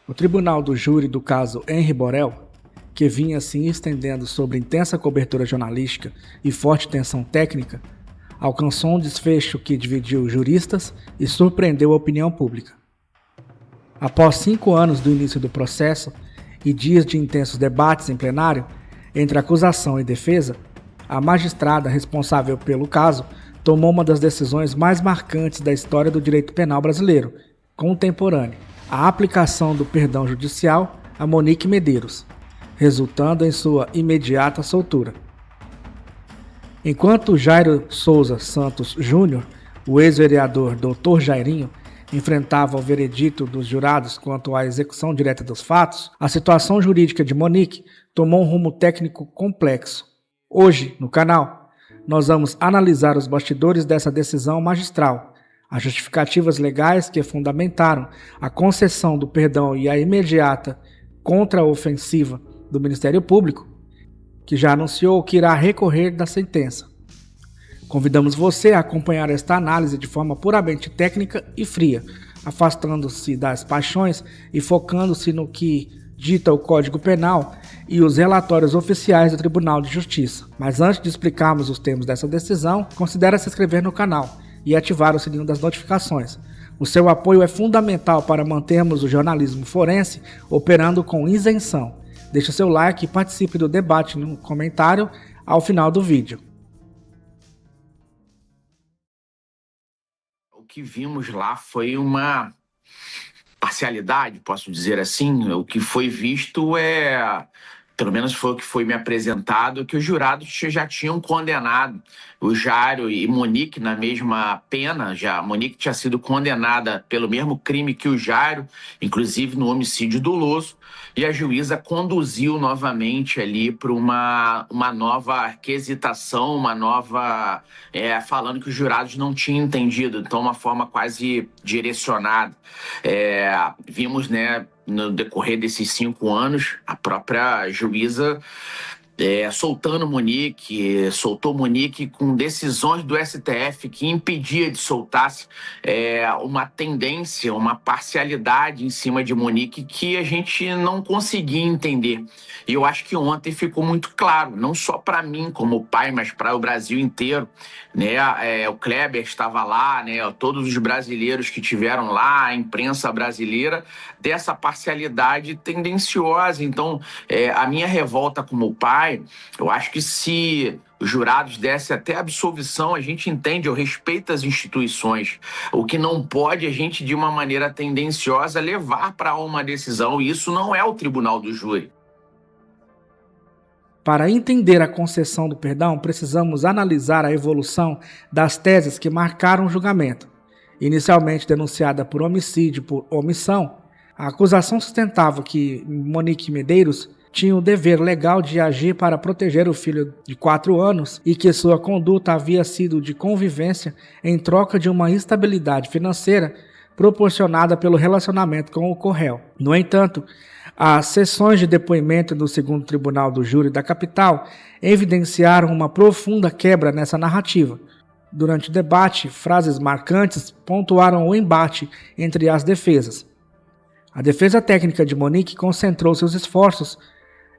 O tribunal do júri do caso Henri Borel, que vinha se estendendo sobre intensa cobertura jornalística e forte tensão técnica, alcançou um desfecho que dividiu juristas e surpreendeu a opinião pública. Após 5 anos do início do processo e dias de intensos debates em plenário entre acusação e defesa, a magistrada responsável pelo caso tomou uma das decisões mais marcantes da história do direito penal brasileiro, contemporâneo, a aplicação do perdão judicial a Monique Medeiros, resultando em sua imediata soltura. Enquanto Jairo Souza Santos Júnior, o ex-vereador Dr. Jairinho, enfrentava o veredito dos jurados quanto à execução direta dos fatos, a situação jurídica de Monique tomou um rumo técnico complexo. Hoje, no canal, nós vamos analisar os bastidores dessa decisão magistral, as justificativas legais que fundamentaram a concessão do perdão e a imediata contra-ofensiva do Ministério Público, que já anunciou que irá recorrer da sentença. Convidamos você a acompanhar esta análise de forma puramente técnica e fria, afastando-se das paixões e focando-se no que dita o Código Penal e os relatórios oficiais do Tribunal de Justiça. Mas antes de explicarmos os termos dessa decisão, considere se inscrever no canal e ativar o sininho das notificações. O seu apoio é fundamental para mantermos o jornalismo forense operando com isenção. Deixe o seu like e participe do debate no comentário ao final do vídeo. O que vimos lá foi uma parcialidade, posso dizer assim. O que foi visto pelo menos foi o que foi me apresentado, que os jurados já tinham condenado o Jairo e Monique na mesma pena. Já a Monique tinha sido condenada pelo mesmo crime que o Jairo, inclusive no homicídio doloso, e a juíza conduziu novamente ali para uma nova requisitação, falando que os jurados não tinham entendido, então uma forma quase direcionada. Vimos, no decorrer desses 5 anos, a própria juíza soltou Monique com decisões do STF que impedia de soltasse uma tendência, uma parcialidade em cima de Monique que a gente não conseguia entender. E eu acho que ontem ficou muito claro, não só para mim como pai, mas para o Brasil inteiro. O Kleber estava lá, todos os brasileiros que estiveram lá, a imprensa brasileira, dessa parcialidade tendenciosa. Então, a minha revolta como pai, eu acho que se os jurados dessem até absolvição, a gente entende, eu respeito as instituições. O que não pode a gente, de uma maneira tendenciosa, levar para uma decisão, e isso não é o tribunal do júri. Para entender a concessão do perdão, precisamos analisar a evolução das teses que marcaram o julgamento. Inicialmente denunciada por homicídio por omissão, a acusação sustentava que Monique Medeiros tinha o dever legal de agir para proteger o filho de 4 anos e que sua conduta havia sido de convivência em troca de uma estabilidade financeira proporcionada pelo relacionamento com o co-réu. No entanto, as sessões de depoimento do 2º Tribunal do Júri da capital evidenciaram uma profunda quebra nessa narrativa. Durante o debate, frases marcantes pontuaram o embate entre as defesas. A defesa técnica de Monique concentrou seus esforços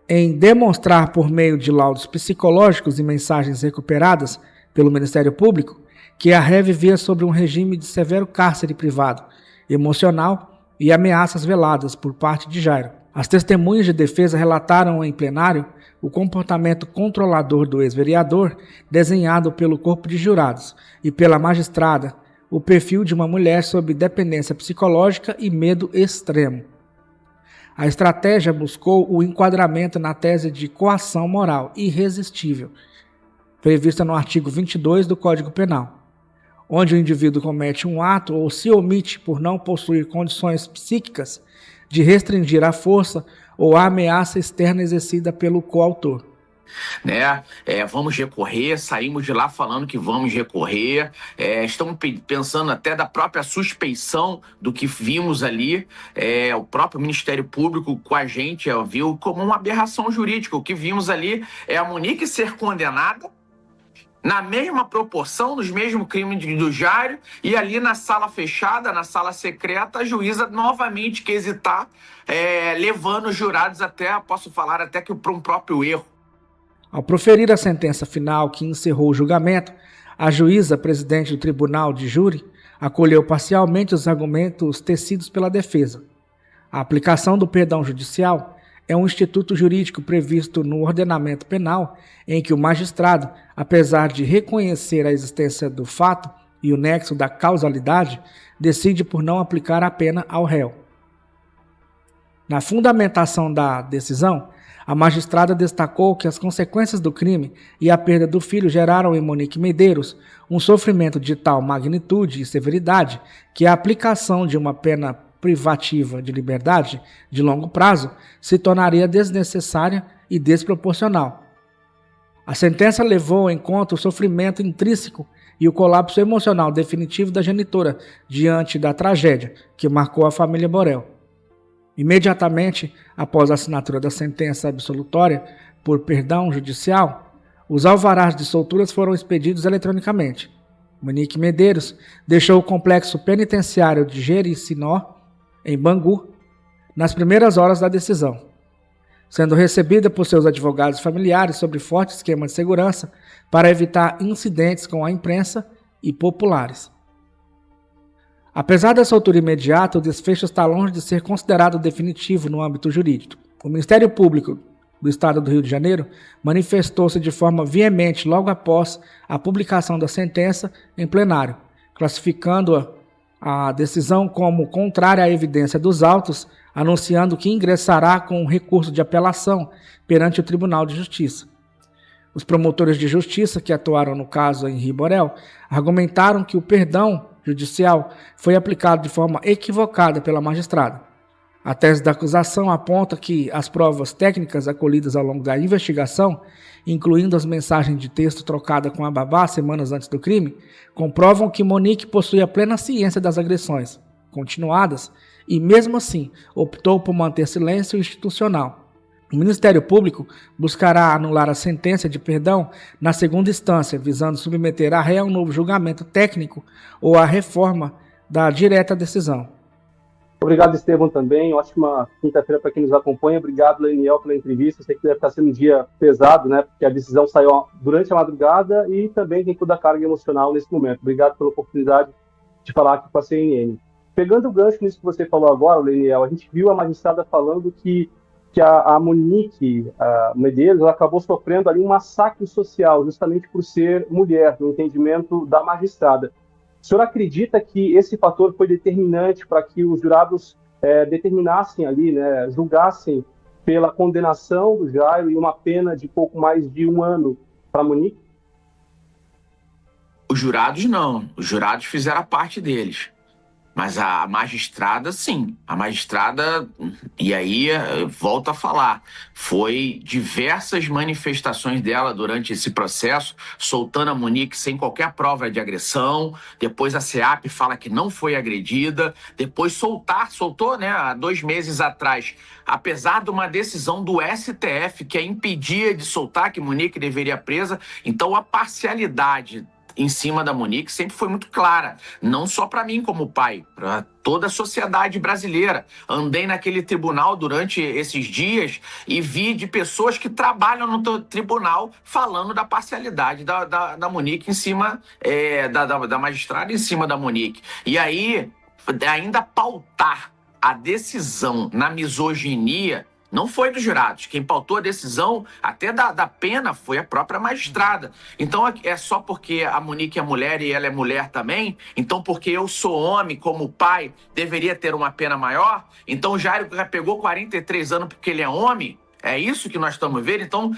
em demonstrar por meio de laudos psicológicos e mensagens recuperadas pelo Ministério Público que a ré vivia sobre um regime de severo cárcere privado, emocional e ameaças veladas por parte de Jairo. As testemunhas de defesa relataram em plenário o comportamento controlador do ex-vereador desenhado pelo corpo de jurados e pela magistrada, o perfil de uma mulher sob dependência psicológica e medo extremo. A estratégia buscou o enquadramento na tese de coação moral irresistível, prevista no artigo 22 do Código Penal, onde o indivíduo comete um ato ou se omite por não possuir condições psíquicas de restringir a força ou a ameaça externa exercida pelo coautor. Vamos recorrer, saímos de lá falando que vamos recorrer, estamos pensando até da própria suspeição do que vimos ali, o próprio Ministério Público com a gente viu como uma aberração jurídica. O que vimos ali é a Monique ser condenada na mesma proporção, nos mesmos crimes do Jairo, e ali na sala fechada, na sala secreta, a juíza novamente quesitar, levando os jurados até, posso falar, até que para um próprio erro. Ao proferir a sentença final que encerrou o julgamento, a juíza, presidente do tribunal de júri, acolheu parcialmente os argumentos tecidos pela defesa. A aplicação do perdão judicial é um instituto jurídico previsto no ordenamento penal em que o magistrado, apesar de reconhecer a existência do fato e o nexo da causalidade, decide por não aplicar a pena ao réu. Na fundamentação da decisão, a magistrada destacou que as consequências do crime e a perda do filho geraram em Monique Medeiros um sofrimento de tal magnitude e severidade que a aplicação de uma pena privativa de liberdade de longo prazo se tornaria desnecessária e desproporcional. A sentença levou em conta o sofrimento intrínseco e o colapso emocional definitivo da genitora diante da tragédia que marcou a família Borel. Imediatamente após a assinatura da sentença absolutória por perdão judicial, os alvarás de solturas foram expedidos eletronicamente. Monique Medeiros deixou o complexo penitenciário de Jericinó, em Bangu, nas primeiras horas da decisão, sendo recebida por seus advogados familiares sob forte esquema de segurança para evitar incidentes com a imprensa e populares. Apesar da soltura imediata, o desfecho está longe de ser considerado definitivo no âmbito jurídico. O Ministério Público do Estado do Rio de Janeiro manifestou-se de forma veemente logo após a publicação da sentença em plenário, classificando a decisão como contrária à evidência dos autos, anunciando que ingressará com um recurso de apelação perante o Tribunal de Justiça. Os promotores de justiça que atuaram no caso Henri Borel argumentaram que o perdão judicial foi aplicado de forma equivocada pela magistrada. A tese da acusação aponta que as provas técnicas acolhidas ao longo da investigação, incluindo as mensagens de texto trocadas com a babá semanas antes do crime, comprovam que Monique possuía plena ciência das agressões continuadas e, mesmo assim, optou por manter silêncio institucional. O Ministério Público buscará anular a sentença de perdão na segunda instância, visando submeter a réu a um novo julgamento técnico ou a reforma da direta decisão. Obrigado, Estevão, também. Ótima quinta-feira para quem nos acompanha. Obrigado, Leniel, pela entrevista. Sei que deve estar sendo um dia pesado, né? Porque a decisão saiu durante a madrugada e também tem toda a carga emocional nesse momento. Obrigado pela oportunidade de falar aqui com a CNN. Pegando o gancho nisso que você falou agora, Leniel, a gente viu a magistrada falando que a Monique Medeiros ela acabou sofrendo ali um massacre social, justamente por ser mulher, no entendimento da magistrada. O senhor acredita que esse fator foi determinante para que os jurados determinassem ali, né, julgassem pela condenação do Jairo e uma pena de pouco mais de 1 ano para a Monique? Os jurados não, os jurados fizeram a parte deles. Mas a magistrada, sim. A magistrada, e aí volto a falar, foi diversas manifestações dela durante esse processo, soltando a Monique sem qualquer prova de agressão. Depois a SEAP fala que não foi agredida. Depois soltou, né, há 2 meses atrás, apesar de uma decisão do STF que a impedia de soltar, que Monique deveria presa. Então a parcialidade em cima da Monique sempre foi muito clara, não só para mim como pai, para toda a sociedade brasileira. Andei naquele tribunal durante esses dias e vi de pessoas que trabalham no tribunal falando da parcialidade da Monique em cima, da magistrada em cima da Monique. E aí, ainda pautar a decisão na misoginia não foi dos jurados. Quem pautou a decisão até da pena foi a própria magistrada. Então é só porque a Monique é mulher e ela é mulher também? Então porque eu sou homem, como pai, deveria ter uma pena maior? Então o Jairo já pegou 43 anos porque ele é homem? É isso que nós estamos vendo? Então,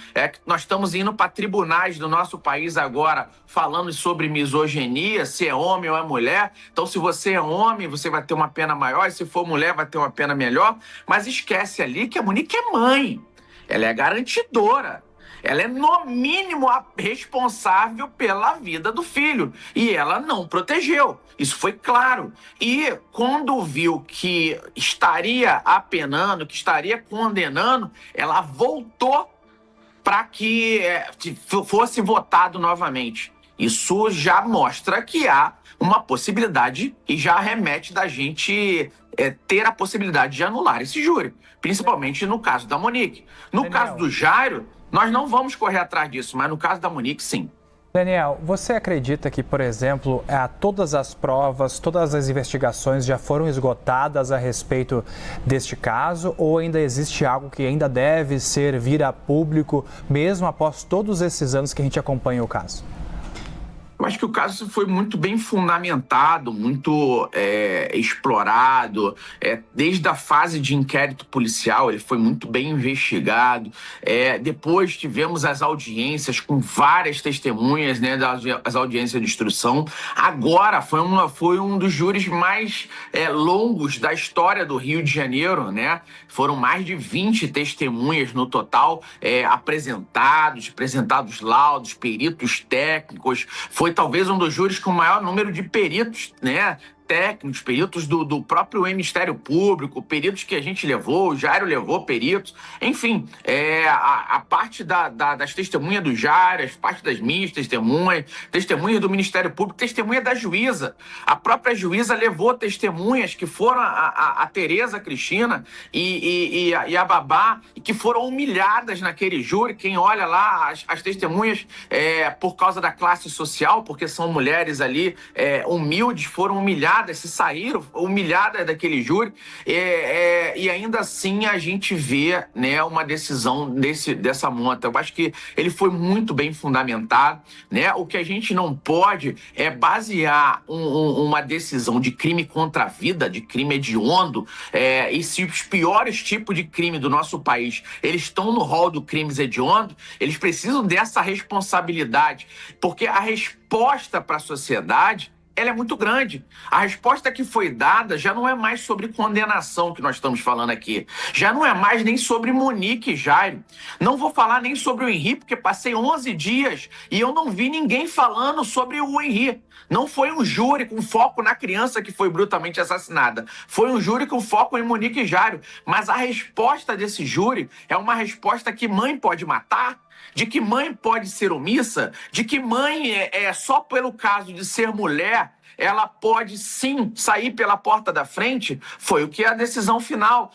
nós estamos indo para tribunais do nosso país agora falando sobre misoginia, se é homem ou é mulher. Então, se você é homem, você vai ter uma pena maior, e se for mulher, vai ter uma pena melhor. Mas esquece ali que a Monique é mãe. Ela é garantidora. Ela é, no mínimo, a responsável pela vida do filho. E ela não protegeu. Isso foi claro. E quando viu que estaria apenando, que estaria condenando, ela voltou para que fosse votado novamente. Isso já mostra que há uma possibilidade e já remete da gente ter a possibilidade de anular esse júri, principalmente no caso da Monique. No caso do Jairo, nós não vamos correr atrás disso, mas no caso da Monique, sim. Daniel, você acredita que, por exemplo, todas as provas, todas as investigações já foram esgotadas a respeito deste caso, ou ainda existe algo que ainda deve vir a público, mesmo após todos esses anos que a gente acompanha o caso? Eu acho que o caso foi muito bem fundamentado, muito explorado. Desde a fase de inquérito policial, ele foi muito bem investigado. Depois tivemos as audiências com várias testemunhas, né, das audiências de instrução. Agora foi um dos júris mais longos da história do Rio de Janeiro, né? Foram mais de 20 testemunhas no total apresentados laudos, peritos técnicos. Foi talvez um dos júris com o maior número de peritos, né? Técnicos, peritos do próprio Ministério Público, peritos que a gente levou, o Jairo levou peritos, enfim, a parte das testemunhas do Jairo, a parte das minhas testemunhas do Ministério Público, testemunha da juíza. A própria juíza levou testemunhas que foram a Tereza Cristina e a Babá, e que foram humilhadas naquele júri. Quem olha lá, as testemunhas, por causa da classe social, porque são mulheres ali humildes, foram humilhadas, se saíram humilhadas daquele júri, e ainda assim a gente vê, né, uma decisão dessa monta. Eu acho que ele foi muito bem fundamentado, né? O que a gente não pode é basear uma decisão de crime contra a vida, de crime hediondo, e se os piores tipos de crime do nosso país eles estão no rol do crimes hediondo, eles precisam dessa responsabilidade, porque a resposta para a sociedade ela é muito grande. A resposta que foi dada já não é mais sobre condenação que nós estamos falando aqui. Já não é mais nem sobre Monique e Jairo. Não vou falar nem sobre o Henri, porque passei 11 dias e eu não vi ninguém falando sobre o Henri. Não foi um júri com foco na criança que foi brutalmente assassinada. Foi um júri com foco em Monique e Jairo. Mas a resposta desse júri é uma resposta que mãe pode matar, de que mãe pode ser omissa, de que mãe só pelo caso de ser mulher, ela pode sim sair pela porta da frente. Foi o que é a decisão final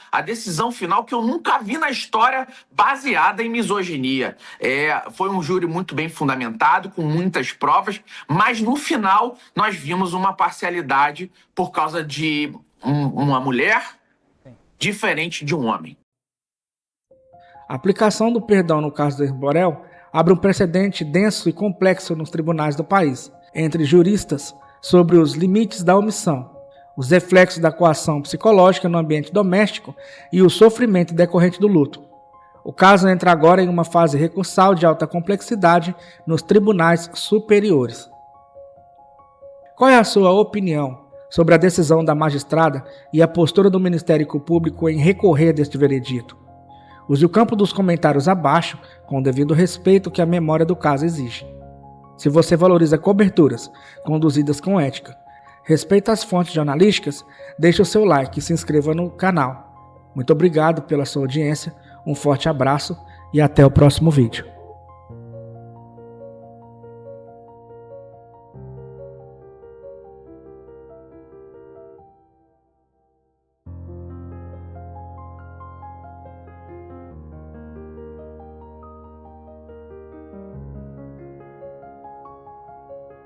que eu nunca vi na história baseada em misoginia. Foi um júri muito bem fundamentado, com muitas provas, mas no final nós vimos uma parcialidade por causa de uma mulher diferente de um homem. A aplicação do perdão no caso do Borel abre um precedente denso e complexo nos tribunais do país, entre juristas, sobre os limites da omissão, os reflexos da coação psicológica no ambiente doméstico e o sofrimento decorrente do luto. O caso entra agora em uma fase recursal de alta complexidade nos tribunais superiores. Qual é a sua opinião sobre a decisão da magistrada e a postura do Ministério Público em recorrer deste veredito? Use o campo dos comentários abaixo, com o devido respeito que a memória do caso exige. Se você valoriza coberturas conduzidas com ética, respeita as fontes jornalísticas, deixe o seu like e se inscreva no canal. Muito obrigado pela sua audiência, um forte abraço e até o próximo vídeo.